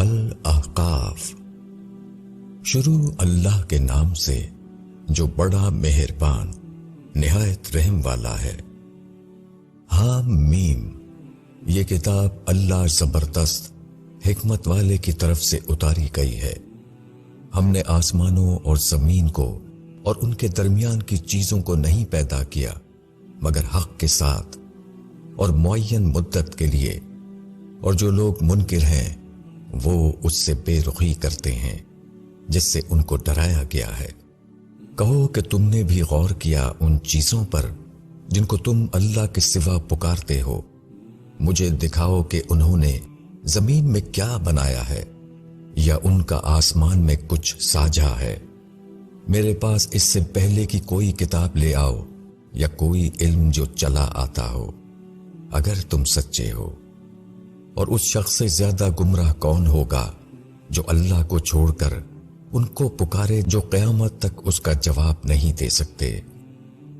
الاحقاف۔ شروع اللہ کے نام سے جو بڑا مہربان نہایت رحم والا ہے۔ حامیم، یہ کتاب اللہ زبردست حکمت والے کی طرف سے اتاری گئی ہے۔ ہم نے آسمانوں اور زمین کو اور ان کے درمیان کی چیزوں کو نہیں پیدا کیا مگر حق کے ساتھ اور معین مدت کے لیے، اور جو لوگ منکر ہیں وہ اس سے بے رخی کرتے ہیں جس سے ان کو ڈرایا گیا ہے۔ کہو کہ تم نے بھی غور کیا ان چیزوں پر جن کو تم اللہ کے سوا پکارتے ہو؟ مجھے دکھاؤ کہ انہوں نے زمین میں کیا بنایا ہے، یا ان کا آسمان میں کچھ ساجھا ہے۔ میرے پاس اس سے پہلے کی کوئی کتاب لے آؤ یا کوئی علم جو چلا آتا ہو، اگر تم سچے ہو۔ اور اس شخص سے زیادہ گمراہ کون ہوگا جو اللہ کو چھوڑ کر ان کو پکارے جو قیامت تک اس کا جواب نہیں دے سکتے،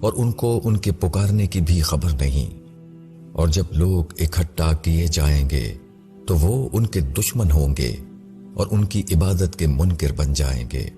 اور ان کو ان کے پکارنے کی بھی خبر نہیں۔ اور جب لوگ اکٹھا کیے جائیں گے تو وہ ان کے دشمن ہوں گے اور ان کی عبادت کے منکر بن جائیں گے۔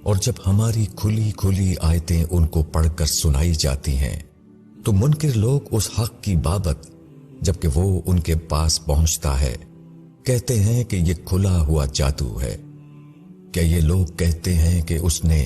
اور جب ہماری کھلی کھلی آیتیں ان کو پڑھ کر سنائی جاتی ہیں تو منکر لوگ اس حق کی بابت جبکہ وہ ان کے پاس پہنچتا ہے کہتے ہیں کہ یہ کھلا ہوا جادو ہے۔ کیا یہ لوگ کہتے ہیں کہ اس نے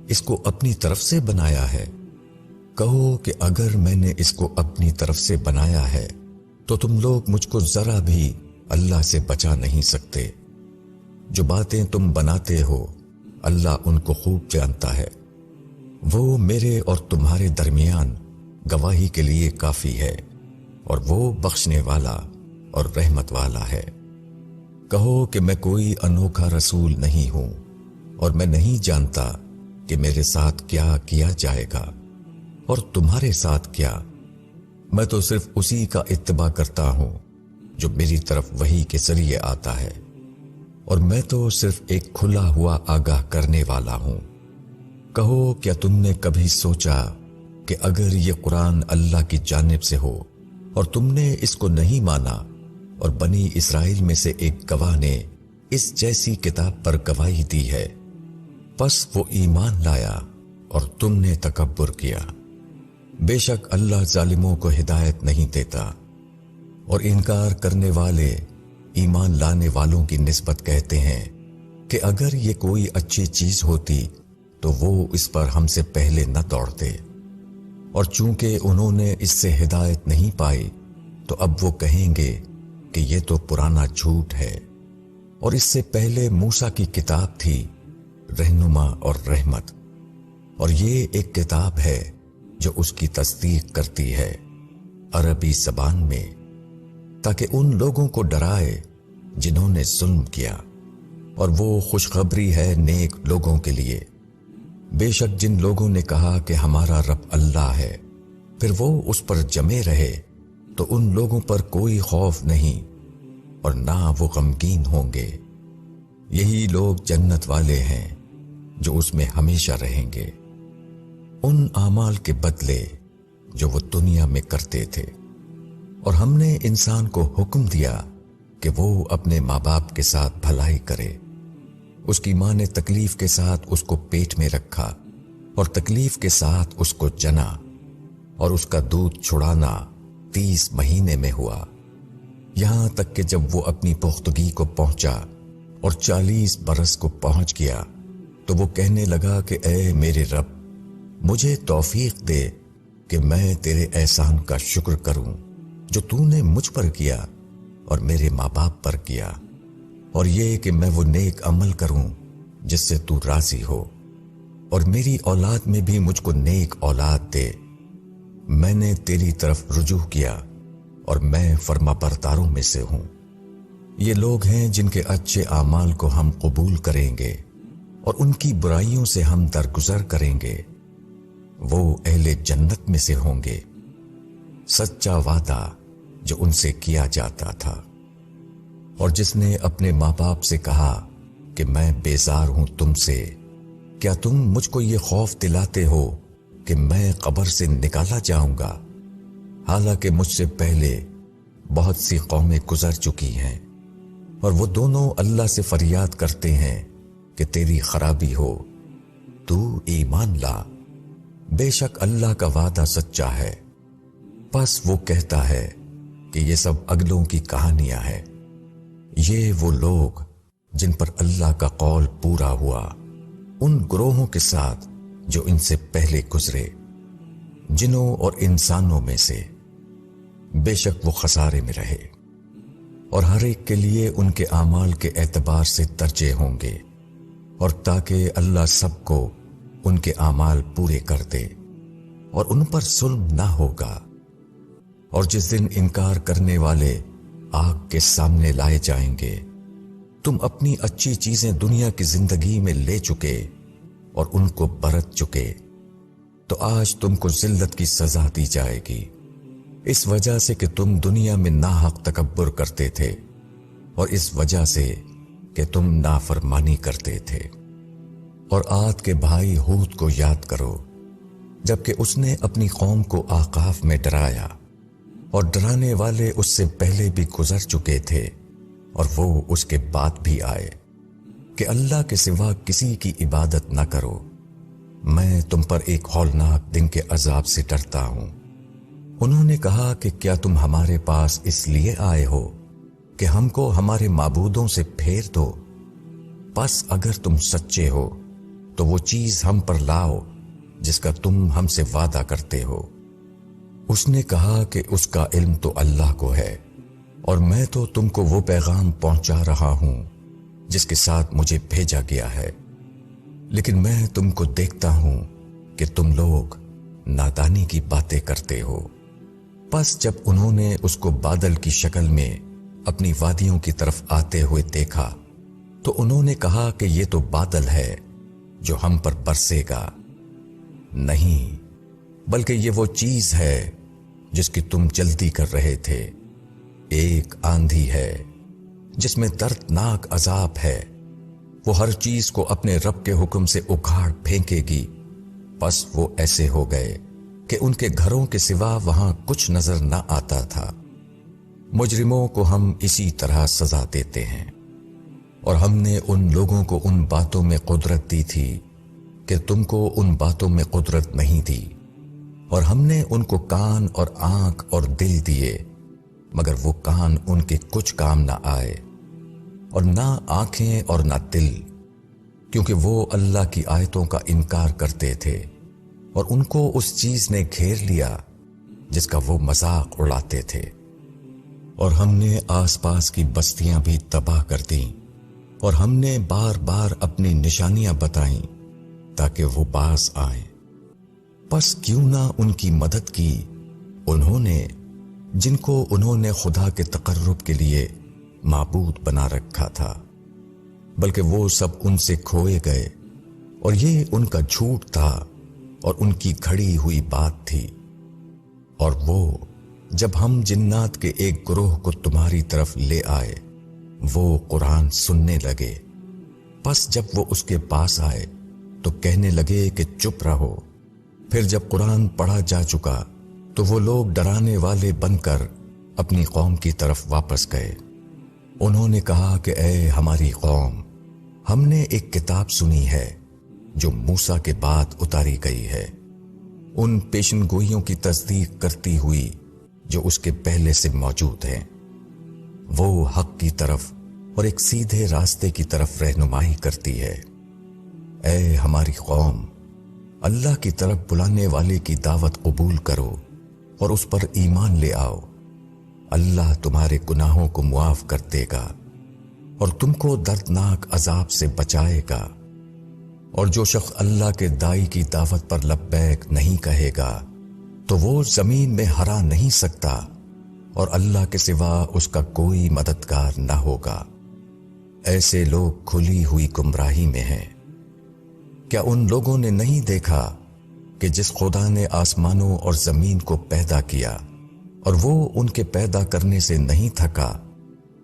اس کو اپنی طرف سے بنایا ہے؟ کہو کہ اگر میں نے اس کو اپنی طرف سے بنایا ہے تو تم لوگ مجھ کو ذرا بھی اللہ سے بچا نہیں سکتے۔ جو باتیں تم بناتے ہو اللہ ان کو خوب جانتا ہے۔ وہ میرے اور تمہارے درمیان گواہی کے لیے کافی ہے، اور وہ بخشنے والا اور رحمت والا ہے۔ کہو کہ میں کوئی انوکھا رسول نہیں ہوں، اور میں نہیں جانتا کہ میرے ساتھ کیا کیا جائے گا اور تمہارے ساتھ کیا۔ میں تو صرف اسی کا اتباع کرتا ہوں جو میری طرف وحی کے ذریعے آتا ہے، اور میں تو صرف ایک کھلا ہوا آگاہ کرنے والا ہوں۔ کہو کیا تم نے کبھی سوچا کہ اگر یہ قرآن اللہ کی جانب سے ہو اور تم نے اس کو نہیں مانا، اور بنی اسرائیل میں سے ایک گواہ نے اس جیسی کتاب پر گواہی دی ہے، پس وہ ایمان لایا اور تم نے تکبر کیا۔ بے شک اللہ ظالموں کو ہدایت نہیں دیتا۔ اور انکار کرنے والے ایمان لانے والوں کی نسبت کہتے ہیں کہ اگر یہ کوئی اچھی چیز ہوتی تو وہ اس پر ہم سے پہلے نہ دوڑتے، اور چونکہ انہوں نے اس سے ہدایت نہیں پائی تو اب وہ کہیں گے کہ یہ تو پرانا جھوٹ ہے۔ اور اس سے پہلے موسیٰ کی کتاب تھی رہنما اور رحمت، اور یہ ایک کتاب ہے جو اس کی تصدیق کرتی ہے عربی زبان میں، تاکہ ان لوگوں کو ڈرائے جنہوں نے ظلم کیا، اور وہ خوشخبری ہے نیک لوگوں کے لیے۔ بے شک جن لوگوں نے کہا کہ ہمارا رب اللہ ہے، پھر وہ اس پر جمے رہے تو ان لوگوں پر کوئی خوف نہیں اور نہ وہ غمگین ہوں گے۔ یہی لوگ جنت والے ہیں جو اس میں ہمیشہ رہیں گے، ان اعمال کے بدلے جو وہ دنیا میں کرتے تھے۔ اور ہم نے انسان کو حکم دیا کہ وہ اپنے ماں باپ کے ساتھ بھلائی کرے۔ اس کی ماں نے تکلیف کے ساتھ اس کو پیٹ میں رکھا اور تکلیف کے ساتھ اس کو جنا، اور اس کا دودھ چھڑانا 30 مہینے میں ہوا، یہاں تک کہ جب وہ اپنی پختگی کو پہنچا اور 40 برس کو پہنچ گیا تو وہ کہنے لگا کہ اے میرے رب، مجھے توفیق دے کہ میں تیرے احسان کا شکر کروں جو تو نے مجھ پر کیا اور میرے ماں باپ پر کیا، اور یہ کہ میں وہ نیک عمل کروں جس سے تو راضی ہو، اور میری اولاد میں بھی مجھ کو نیک اولاد دے۔ میں نے تیری طرف رجوع کیا اور میں فرما برداروں میں سے ہوں۔ یہ لوگ ہیں جن کے اچھے اعمال کو ہم قبول کریں گے اور ان کی برائیوں سے ہم درگزر کریں گے۔ وہ اہل جنت میں سے ہوں گے، سچا وعدہ جو ان سے کیا جاتا تھا۔ اور جس نے اپنے ماں باپ سے کہا کہ میں بیزار ہوں تم سے، کیا تم مجھ کو یہ خوف دلاتے ہو کہ میں قبر سے نکالا جاؤں گا، حالانکہ مجھ سے پہلے بہت سی قومیں گزر چکی ہیں، اور وہ دونوں اللہ سے فریاد کرتے ہیں کہ تیری خرابی ہو، تو ایمان لا، بے شک اللہ کا وعدہ سچا ہے۔ پس وہ کہتا ہے کہ یہ سب اگلوں کی کہانیاں ہیں۔ یہ وہ لوگ جن پر اللہ کا قول پورا ہوا ان گروہوں کے ساتھ جو ان سے پہلے گزرے، جنوں اور انسانوں میں سے، بے شک وہ خسارے میں رہے، اور ہر ایک کے لیے ان کے اعمال کے اعتبار سے درجے ہوں گے، اور تاکہ اللہ سب کو ان کے اعمال پورے کر دے اور ان پر ظلم نہ ہوگا۔ اور جس دن انکار کرنے والے آگ کے سامنے لائے جائیں گے، تم اپنی اچھی چیزیں دنیا کی زندگی میں لے چکے اور ان کو برت چکے، تو آج تم کو ذلت کی سزا دی جائے گی، اس وجہ سے کہ تم دنیا میں ناحق تکبر کرتے تھے، اور اس وجہ سے کہ تم نافرمانی کرتے تھے۔ اور عاد کے بھائی ہود کو یاد کرو، جبکہ اس نے اپنی قوم کو احقاف میں ڈرایا، اور ڈرانے والے اس سے پہلے بھی گزر چکے تھے، اور وہ اس کے بعد بھی آئے، کہ اللہ کے سوا کسی کی عبادت نہ کرو، میں تم پر ایک ہولناک دن کے عذاب سے ڈرتا ہوں۔ انہوں نے کہا کہ کیا تم ہمارے پاس اس لیے آئے ہو کہ ہم کو ہمارے معبودوں سے پھیر دو؟ پس اگر تم سچے ہو تو وہ چیز ہم پر لاؤ جس کا تم ہم سے وعدہ کرتے ہو۔ اس نے کہا کہ اس کا علم تو اللہ کو ہے، اور میں تو تم کو وہ پیغام پہنچا رہا ہوں جس کے ساتھ مجھے بھیجا گیا ہے، لیکن میں تم کو دیکھتا ہوں کہ تم لوگ نادانی کی باتیں کرتے ہو۔ پس جب انہوں نے اس کو بادل کی شکل میں اپنی وادیوں کی طرف آتے ہوئے دیکھا تو انہوں نے کہا کہ یہ تو بادل ہے جو ہم پر برسے گا، نہیں بلکہ یہ وہ چیز ہے جس کی تم جلدی کر رہے تھے، ایک آندھی ہے جس میں دردناک عذاب ہے، وہ ہر چیز کو اپنے رب کے حکم سے اکھاڑ پھینکے گی۔ پس وہ ایسے ہو گئے کہ ان کے گھروں کے سوا وہاں کچھ نظر نہ آتا تھا۔ مجرموں کو ہم اسی طرح سزا دیتے ہیں، اور ہم نے ان لوگوں کو ان باتوں میں قدرت دی تھی کہ تم کو ان باتوں میں قدرت نہیں دی، اور ہم نے ان کو کان اور آنکھ اور دل دیے، مگر وہ کان ان کے کچھ کام نہ آئے، اور نہ آنکھیں اور نہ دل، کیونکہ وہ اللہ کی آیتوں کا انکار کرتے تھے، اور ان کو اس چیز نے گھیر لیا جس کا وہ مذاق اڑاتے تھے۔ اور ہم نے آس پاس کی بستیاں بھی تباہ کر دیں، اور ہم نے بار بار اپنی نشانیاں بتائیں تاکہ وہ باز آئیں۔ پس کیوں نہ ان کی مدد کی انہوں نے جن کو انہوں نے خدا کے تقرب کے لیے معبود بنا رکھا تھا، بلکہ وہ سب ان سے کھوئے گئے، اور یہ ان کا جھوٹ تھا اور ان کی کھڑی ہوئی بات تھی۔ اور وہ جب ہم جنات کے ایک گروہ کو تمہاری طرف لے آئے، وہ قرآن سننے لگے، پس جب وہ اس کے پاس آئے تو کہنے لگے کہ چپ رہو۔ پھر جب قرآن پڑھا جا چکا تو وہ لوگ ڈرانے والے بن کر اپنی قوم کی طرف واپس گئے۔ انہوں نے کہا کہ اے ہماری قوم، ہم نے ایک کتاب سنی ہے جو موسیٰ کے بعد اتاری گئی ہے، ان پیشن گوئیوں کی تصدیق کرتی ہوئی جو اس کے پہلے سے موجود ہیں۔ وہ حق کی طرف اور ایک سیدھے راستے کی طرف رہنمائی کرتی ہے۔ اے ہماری قوم، اللہ کی طرف بلانے والے کی دعوت قبول کرو اور اس پر ایمان لے آؤ، اللہ تمہارے گناہوں کو معاف کر دے گا اور تم کو دردناک عذاب سے بچائے گا۔ اور جو شخص اللہ کے داعی کی دعوت پر لبیک نہیں کہے گا تو وہ زمین میں ہرا نہیں سکتا، اور اللہ کے سوا اس کا کوئی مددگار نہ ہوگا۔ ایسے لوگ کھلی ہوئی گمراہی میں ہیں۔ کیا ان لوگوں نے نہیں دیکھا کہ جس خدا نے آسمانوں اور زمین کو پیدا کیا اور وہ ان کے پیدا کرنے سے نہیں تھکا،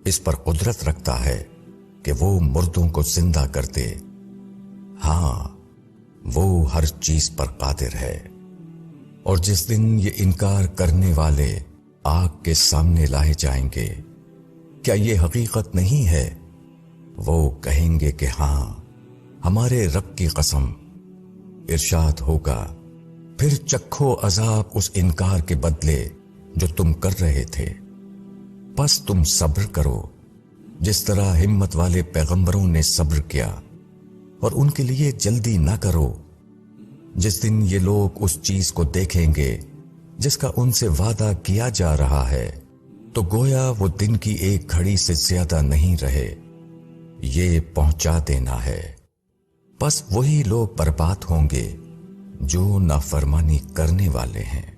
اس پر قدرت رکھتا ہے کہ وہ مردوں کو زندہ کر دے؟ ہاں، وہ ہر چیز پر قادر ہے۔ اور جس دن یہ انکار کرنے والے آگ کے سامنے لائے جائیں گے، کیا یہ حقیقت نہیں ہے؟ وہ کہیں گے کہ ہاں، ہمارے رب کی قسم۔ ارشاد ہوگا، پھر چکھو عذاب اس انکار کے بدلے جو تم کر رہے تھے، پس تم صبر کرو جس طرح ہمت والے پیغمبروں نے صبر کیا، اور ان کے لیے جلدی نہ کرو۔ جس دن یہ لوگ اس چیز کو دیکھیں گے جس کا ان سے وعدہ کیا جا رہا ہے، تو گویا وہ دن کی ایک گھڑی سے زیادہ نہیں رہے۔ یہ پہنچا دینا ہے۔ بس وہی لوگ برباد ہوں گے جو نافرمانی کرنے والے ہیں۔